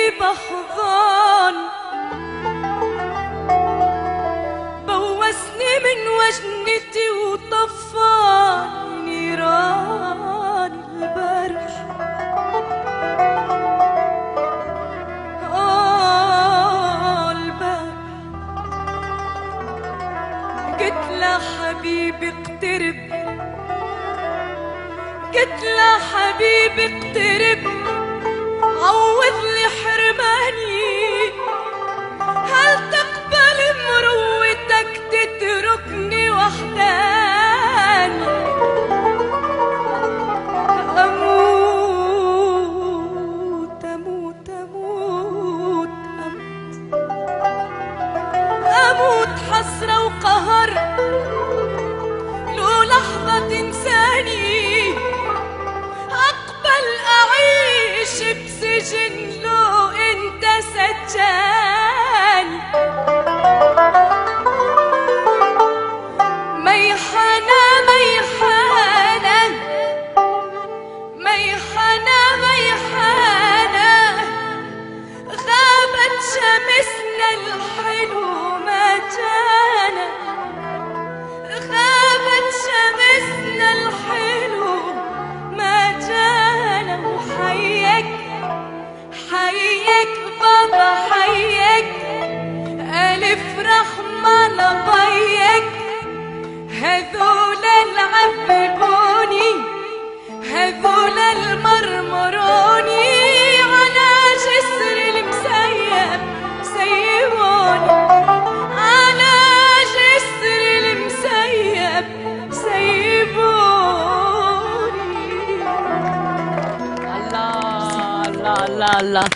حبيب أحضان بوسني من وجنتي وطفاني نيران البرح. البرح قلت له حبيبي اقترب، قلت له حبيبي اقترب عوض لي حرماني. هل تقبل مروتك تتركني وحداني؟ أموت أموت أموت أموت حسرة وقهر لو لحظة تنساني. أقبل أعيش بسجن لو أنت سجاني. ميحانة ميحانة ميحانة ميحانة غابت شمسنا الحلو ما جانا. غابت شمسنا الحلو ما جانا. وحيك حيك بابا حيك ألف رحمن ضيك. هذول العذبوني هذول المرمروني على جسر المسيب سيبوني. على جسر المسيب سيبوني. الله الله الله الله.